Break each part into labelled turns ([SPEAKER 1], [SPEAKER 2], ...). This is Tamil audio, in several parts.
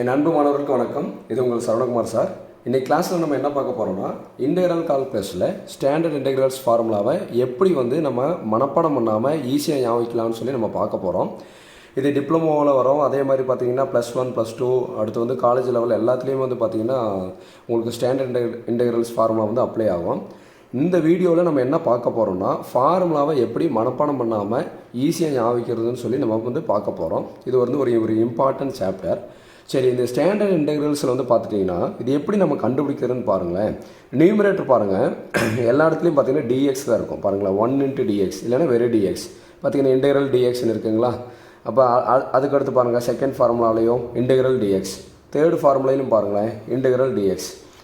[SPEAKER 1] என் அன்பு மாணவர்களுக்கு வணக்கம். இது உங்கள் சரவணகுமார் சார். இன்றைக்கி கிளாஸில் நம்ம என்ன பார்க்க போகிறோம்னா, இன்டெக்ரல் கால்குலஸில் ஸ்டாண்டர்ட் இன்டெக்ரல்ஸ் ஃபார்முலாவை எப்படி நம்ம மனப்பாடம் பண்ணாமல் ஈஸியாக ஞாபகிக்கலாம்னு சொல்லி நம்ம பார்க்க போகிறோம். இது டிப்ளமோவில் வரும். அதே மாதிரி பார்த்தீங்கன்னா +1 +2 அடுத்து காலேஜ் லெவல் எல்லாத்துலேயும் பார்த்தீங்கன்னா உங்களுக்கு ஸ்டாண்டர்ட் இன்டெக்ரல்ஸ் ஃபார்முலா அப்ளை ஆகும். இந்த வீடியோவில் நம்ம என்ன பார்க்க போகிறோம்னா, ஃபார்முலாவை எப்படி மனப்பாடம் பண்ணாமல் ஈஸியாக ஞாபகிக்கிறதுன்னு சொல்லி நம்ம பார்க்க போகிறோம். இது ஒரு இம்பார்ட்டன்ட் சாப்டர். சரி, இந்த ஸ்டாண்டர்ட் இன்டெக்ரல்ஸில் பார்த்துட்டிங்கன்னா இது எப்படி நம்ம கண்டுபிடிக்கிறதுன்னு பாருங்களேன். நியூமரேட்டர் பாருங்கள், எல்லா இடத்துலையும் பார்த்தீங்கன்னா dx தான் இருக்கும். பாருங்களேன், 1 × dx இல்லைன்னா வெறும் dx. பார்த்தீங்கன்னா இன்டெக்ரல் dxன்னு இருக்குங்களா. அப்போ அதுக்கடுத்து பாருங்கள், செகண்ட் ஃபார்முலாலையும் இன்டெக்ரல் dx, தேர்ட் ஃபார்முலையிலும் பாருங்களேன் இன்டெக்ரல் dx.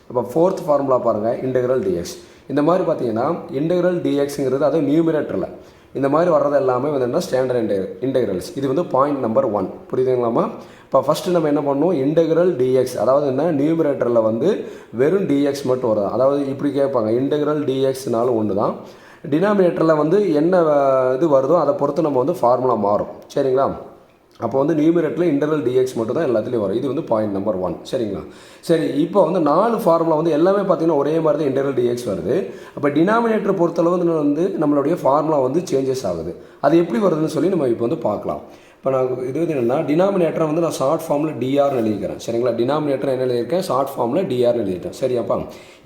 [SPEAKER 1] அப்போ ஃபோர்த் ஃபார்முலா பாருங்கள் இன்டெக்ரல் dx. இந்த மாதிரி பார்த்தீங்கன்னா இன்டெக்ரல் dxங்கிறது அது நியூமரேட்டரில் இந்த மாதிரி வர்றது எல்லாமே என்ன ஸ்டாண்டர்ட் இன்டெக்ரல்ஸ். இது பாயிண்ட் நம்பர் 1 புரியுதுங்களாமா. இப்போ ஃபஸ்ட்டு நம்ம என்ன பண்ணணும், இன்டெக்ரல் dx, அதாவது என்ன நியூமரேட்டரில் வெறும் dx மட்டும் வரும். அதாவது இப்படி கேட்பாங்க, இன்டெக்ரல் dxனாலும் ஒன்று தான். டினாமினேட்டரில் என்ன இது வருதோ அதை பொறுத்து நம்ம ஃபார்முலா மாறும். சரிங்களா. அப்போ நியூமரேட்டரில் இன்டெக்ரல் dx மட்டும் தான் எல்லாத்துலேயும் வரும். இது பாயிண்ட் நம்பர் 1. சரிங்களா. சரி, இப்போ 4 ஃபார்முலா எல்லாமே பார்த்தீங்கன்னா ஒரே மாதிரி தான் இன்டெக்ரல் dx வருது. அப்போ டினாமினேட்டர் பொறுத்தளவு நம்மளுடைய ஃபார்முலா சேஞ்சஸ் ஆகுது. அது எப்படி வருதுன்னு சொல்லி நம்ம இப்போ பார்க்கலாம். இப்போ நான் இது என்னென்னா, டினாமினேட்டரை நான் ஷார்ட் ஃபார்மில் டிஆர்னு எழுதிக்கிறேன். சரிங்களா. டினாமினேட்டர் என்ன எழுதியிருக்கேன், ஷார்ட் ஃபார்மில் டிஆர்னு எழுதிட்டேன். சரியாப்பா.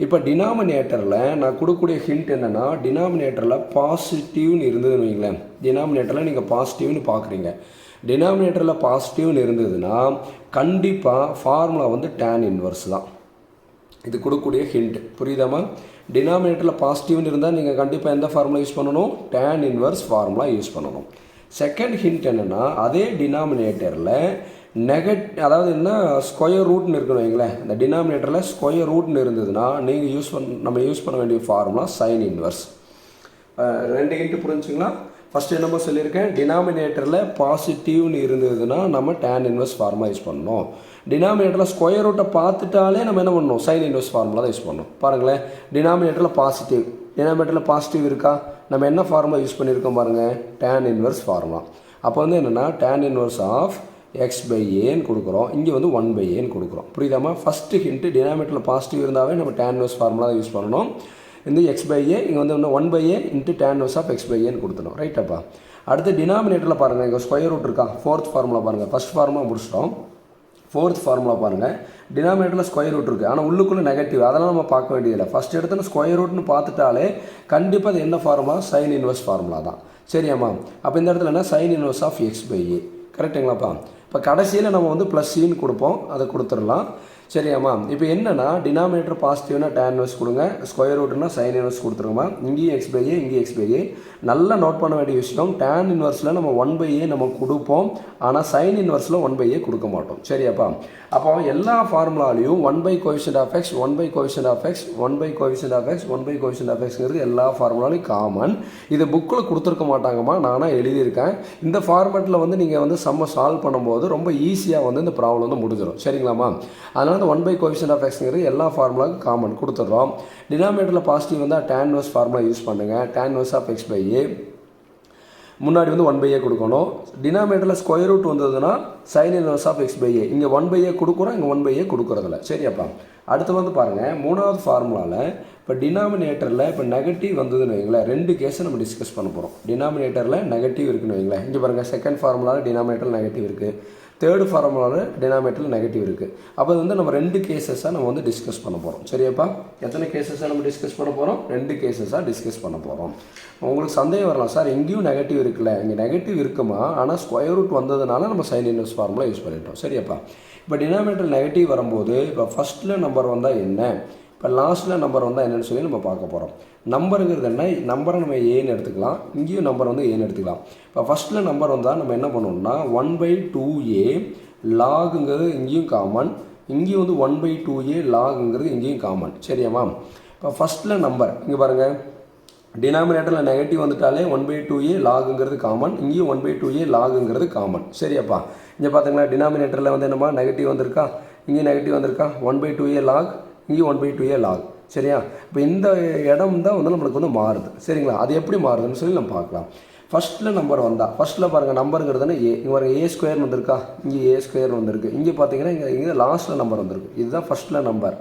[SPEAKER 1] இப்போ டினாமினேட்டரில் நான் கொடுக்கக்கூடிய ஹிண்ட் என்னென்னா, டினாமினேட்டரில் பாசிட்டிவ்னு இருந்ததுன்னு வைங்களேன். டினாமினேட்டரில் நீங்கள் பாசிட்டிவ்னு பார்க்குறீங்க. டினாமினேட்டரில் பாசிட்டிவ்னு இருந்ததுன்னா கண்டிப்பாக ஃபார்முலா tan இன்வர்ஸ் தான். இது கொடுக்கக்கூடிய ஹிண்ட் புரியுதாமா. டினாமினேட்டரில் பாசிட்டிவ்னு இருந்தால் நீங்கள் கண்டிப்பாக எந்த ஃபார்முலா யூஸ் பண்ணணும், tan இன்வர்ஸ் ஃபார்முலா யூஸ் பண்ணணும். செகண்ட் ஹிண்ட் என்னென்னா, அதே டினாமினேட்டரில் அதாவது என்ன ஸ்கொயர் ரூட்னு இருக்குன்னு வைங்களேன். இந்த டினாமினேட்டரில் ஸ்கொயர் ரூட்னு இருந்ததுன்னா நீங்கள் நம்ம யூஸ் பண்ண வேண்டிய ஃபார்முலா sin இன்வர்ஸ். 2 ஹிண்ட் புரிஞ்சுங்களா. ஃபஸ்ட்டு என்னமோ சொல்லியிருக்கேன், டினாமினேட்டரில் பாசிட்டிவ்னு இருந்ததுன்னா நம்ம tan இன்வர்ஸ் ஃபார்முலா யூஸ் பண்ணணும். டினாமினேட்டரில் ஸ்கொயர் ரூட்டை பார்த்துட்டாலே நம்ம என்ன பண்ணணும், sin இன்வர்ஸ் ஃபார்முலா தான் யூஸ் பண்ணணும். பாருங்களேன், டினாமினேட்டரில் பாசிட்டிவ் இருக்கா, நம்ம என்ன ஃபார்முலா யூஸ் பண்ணியிருக்கோம் பாருங்கள், tan இன்வர்ஸ் ஃபார்முலா. அப்போ என்னென்னா tan இன்வர்ஸ் ஆஃப் x/aன்னு கொடுக்குறோம். இங்கே 1/aன்னு கொடுக்குறோம். புரியுதாமா. ஃபஸ்ட்டு ஹிண்ட்டு, டினாமினேட்டரில் பாசிட்டிவ் இருந்தாவே நம்ம tan இன்வர்ஸ் ஃபார்முலா தான் யூஸ் பண்ணணும். இந்த x/a இங்கே 1/a × tan இன்வர்ஸ் ஆஃப் x/aன்னு கொடுத்துடும். ரைட்டாப்பா. அடுத்து டினாமினேட்டரில் பாருங்கள், இங்கே ஸ்கொயர் ரூட் இருக்கா. ஃபோர்த் ஃபார்முலா பாருங்கள், ஃபஸ்ட் ஃபார்முலா முடிச்சிட்டோம். ஃபோர்த் ஃபார்முலா பாருங்கள், டினாமினேட்டரில் ஸ்கொயர் ரூட் இருக்குது, ஆனால் உள்ளுக்குள்ளே நெகட்டிவ், அதெல்லாம் நம்ம பார்க்க வேண்டியதில்லை. ஃபஸ்ட் இடத்துல ஸ்கொயர் ரூட்னு பார்த்துட்டாலே கண்டிப்பாக அது என்ன ஃபார்முலா, sin இன்வர்ஸ் ஃபார்முலா தான். சரியாம்மா. அப்போ இந்த இடத்துல என்ன, sin இன்வர்ஸ் ஆஃப் x/a. கரெக்டுங்களாப்பா. இப்போ கடைசியில் நம்ம +c கொடுப்போம், அதை கொடுத்துடலாம். சரியாம்மா. இப்போ என்னென்னா, டினாமினேட்டர் பாசிட்டிவ்னா tan இன்வர்ஸ் கொடுங்க, ஸ்கொயர் ரூட்னா sin இன்வர்ஸ் கொடுத்துருங்கம்மா. இங்கேயும் x/a, இங்கேயும் x/a. நல்லா நோட் பண்ண வேண்டிய விஷயம், tan இன்வர்ஸில் நம்ம 1/a நம்ம கொடுப்போம், ஆனால் sin இன்வர்ஸில் 1/a கொடுக்க மாட்டோம். சரியாப்பா. அப்போ எல்லா ஃபார்முலாலையும் 1/coefficient of x, 1/coefficient of x, 1/coefficient of x, 1/coefficient of xங்கிறது எல்லா ஃபார்முலாலையும் காமன். இது புக்கில் கொடுத்துருக்க மாட்டாங்கம்மா, நானாக எழுதியிருக்கேன். இந்த ஃபார்மேட்டில் நீங்கள் சம்ம சால்வ் பண்ணும்போது ரொம்ப ஈஸியாக இந்த ப்ராப்ளம் முடிஞ்சிடும். சரிங்களாம்மா. அதனால் 1/coefficient of xங்கிறது எல்லா ஃபார்முலாவுக்கும் காமன் கொடுத்துட்றோம். டினாமினேட்டரில் பாசிட்டிவ் வந்தால் tan இன்வர்ஸ் ஃபார்முலா யூஸ் பண்ணுங்கள். tan இன்வர்ஸ் ஆஃப் x/a முன்னாடி 1/a கொடுக்கணும். டினாமினேட்டரில் ஸ்கொயர் ரூட் வந்ததுன்னா sin இன்வர்ஸ் ஆஃப் x/a. இங்கே 1/a கொடுக்குறோம், இங்கே 1/a கொடுக்குறதில்ல. சரியாப்பா. அடுத்து பாருங்கள், மூணாவது ஃபார்முலாவில் இப்போ டினாமினேட்டரில் இப்போ நெகட்டிவ் வந்ததுன்னு வைங்களேன். 2 கேஸை நம்ம டிஸ்கஸ் பண்ண போகிறோம். டினாமினேட்டரில் நெகட்டிவ் இருக்குன்னு வைங்களேன். இங்கே பாருங்கள், செகண்ட் ஃபார்முலாவில் டினாமினேட்டரில் நெகட்டிவ் இருக்குது, தேர்டு ஃபார்முலாவில் டினாமினேட்டரில் நெகட்டிவ் இருக்குது. அப்போ நம்ம 2 கேஸஸாக நம்ம டிஸ்கஸ் பண்ண போகிறோம். சரியாப்பா. எத்தனை கேஸஸாக நம்ம டிஸ்கஸ் பண்ண போகிறோம், 2 கேஸஸாக டிஸ்கஸ் பண்ண போகிறோம். உங்களுக்கு சந்தேகம் வரலாம், சார் எங்கேயும் நெகட்டிவ் இருக்குல்ல, இங்கே நெகட்டிவ் இருக்குமா, ஆனால் ஸ்கொயர் ரூட் வந்ததுனால நம்ம sin இன்வர்ஸ் ஃபார்முலா யூஸ் பண்ணிட்டோம். சரியாப்பா. இப்போ டினாமினேட்டர் நெகட்டிவ் வரும்போது இப்போ ஃபஸ்ட்டில் நம்பர் வந்தால் என்ன, இப்போ லாஸ்ட்டில் நம்பர் வந்தால் என்னென்னு சொல்லி நம்ம பார்க்க போகிறோம். நம்பருங்கிறது என்ன, நம்பரை நம்ம ஏன்னு எடுத்துக்கலாம், இங்கேயும் நம்பர் ஏன்னு எடுத்துக்கலாம். இப்போ ஃபஸ்ட்டில் நம்பர் வந்தால் நம்ம என்ன பண்ணணும்னா 1/2a லாகுங்கிறது இங்கேயும் காமன், இங்கேயும் 1/2a லாகுங்கிறது இங்கேயும் காமன். சரியாம்மா. இப்போ ஃபஸ்ட்டில் நம்பர் இங்கே பாருங்கள், டினாமினேட்டரில் நெகட்டிவ் வந்துட்டாலே 1/2a லாகுங்கிறது காமன், இங்கேயும் 1/2a லாகுங்கிறது காமன். சரியாப்பா. இங்கே பார்த்தீங்களா, டினாமினேட்டரில் என்னம்மா நெகட்டிவ் வந்திருக்கா, இங்கேயும் நெகட்டிவ் வந்திருக்கா, 1/2a லாக், இங்கேயும் 1/2a லாக். சரியா. இப்போ இந்த இடம் தான் நம்மளுக்கு மாறுது. சரிங்களா. அது எப்படி மாறுதுன்னு சொல்லி நம்ம பார்க்கலாம். ஃபஸ்ட்டில் நம்பர் வந்தால் ஃபஸ்ட்டில் பாருங்கள் நம்பருங்கிறதுனா ஏ இங்கே பாருங்கள் ஏ ஸ்கொயர்னு வந்திருக்கா, இங்கே ஏ ஸ்கொயர்னு வந்திருக்கு, இங்கே பார்த்தீங்கன்னா இங்கே லாஸ்ட்டில் நம்பர் வந்திருக்கு. இதுதான் ஃபஸ்ட்டில் நம்பர்.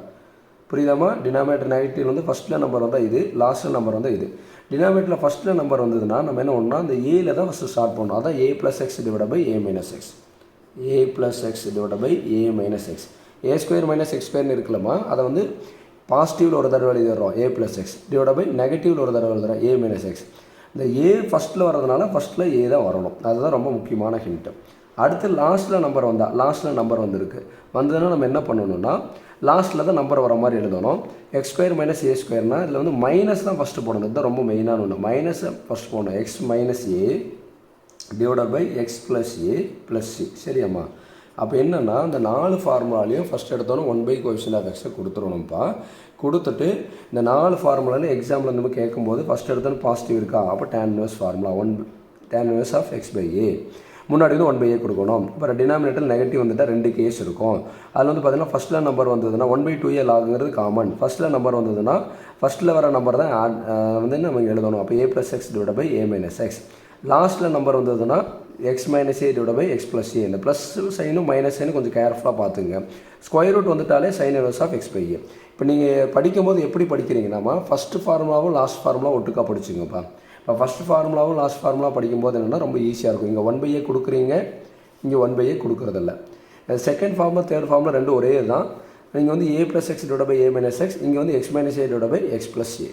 [SPEAKER 1] புரியுதாமா? டினாமினேட்டர் நெகட்டிவ் வந்து ஃபஸ்ட்டில் நம்பர் வந்தால் இது, லாஸ்ட்டில் நம்பர் வந்தால் இது. டினாமினேட்டரில் ஃபஸ்ட்டில் நம்பர் வந்ததுன்னா நம்ம என்ன பண்ணோம்னா அந்த ஏல தான் ஃபஸ்ட்டு ஸ்டார்ட் பண்ணணும். அதான் a plus x divide by a minus x, a plus x divide by a minus x. A square minus x ஸ்கொயர்னு இருக்கலாமா, அதை வந்து பாசிட்டிவில் ஒரு தடவை எழுதிடுறோம் a plus x divide by நெகட்டிவில் ஒரு தடவை எழுதுறோம் ஏ மைனஸ் எக்ஸ். இந்த ஏ ஃபஸ்ட்டில் வர்றதுனால ஃபஸ்ட்டில் ஏ தான் வரணும். அதுதான் ரொம்ப முக்கியமான ஹிண்ட்டு. அடுத்து லாஸ்ட்டில் நம்பர் வந்தால் லாஸ்ட்டில் நம்பர் வந்திருக்கு வந்ததுன்னா நம்ம என்ன பண்ணணும்னா லாஸ்ட்டில் தான் நம்பர் வர மாதிரி எழுதணும். எக்ஸ் ஸ்கொயர் மைனஸ் ஏ ஸ்கொயர்னால் இதில் வந்து மைனஸ் தான் ஃபஸ்ட்டு போடணும். இதுதான் ரொம்ப மெயினான ஒன்று. மைனஸை ஃபஸ்ட் போடணும். X minus a divided by x plus a plus c. சரியாம்மா? அப்போ என்னென்னா இந்த 4 ஃபார்முலாலையும் ஃபஸ்ட் எடுத்தோன்னே 1 கோஎஃபிஷியன்ட் ஆஃப் எக்ஸை கொடுத்துருணும்ப்பா. கொடுத்துட்டு இந்த 4 ஃபார்முலாவில் எக்ஸாம்பிள் நம்ம கேட்கும்போது ஃபஸ்ட் எடுத்தோன்னு பாசிட்டிவ் இருக்கா, அப்போ tan inverse formula tan inverse of x by a. முன்னாடி வந்து 1 a கொடுக்கணும். இப்போ டினாமினேட்டர் நெகட்டிவ் வந்துட்டால் 2 கேஸ் இருக்கும். அதில் வந்து பார்த்தீங்கன்னா ஃபஸ்ட்டில் நம்பர் வந்ததுன்னா 1/2a லாகுங்கிறது காமன். ஃபஸ்ட்டில் நம்பர் வந்ததுன்னா ஃபஸ்ட்டில் வர நம்பர் தான் வந்து நம்ம எழுதணும். அப்போ a plus x divide by a minus x. லாஸ்ட்டில் நம்பர் வந்ததுன்னா x minus a divide by x plus a. இந்த ப்ளஸ் சைனும் மைனஸ் சைனும் கொஞ்சம் கேர்ஃபுல்லாக பார்த்துங்க. ஸ்கொயர் ரூட் வந்துட்டாலே sine inverse of x by a. இப்போ நீங்கள் படிக்கும்போது எப்படி படிக்கிறீங்கன்னா ஃபஸ்ட்டு ஃபார்முலாவும் லாஸ்ட் ஃபார்முலாவும் ஒட்டுக்கா படிச்சுங்கப்பா. இப்போ ஃபஸ்ட் ஃபார்முலாவும் லாஸ்ட் ஃபார்முலா படிக்கும்போது என்னென்னா ரொம்ப ஈஸியாக இருக்கும். இங்கே 1/a கொடுக்குறீங்க, இங்கே 1/a கொடுக்குறதில்ல. செகண்ட் ஃபார்முலா தேர்ட் ஃபார்முலா ரெண்டும் ஒரே தான். நீங்கள் வந்து a plus x divide by a minus x, இங்கே வந்து x minus a divide by x plus A.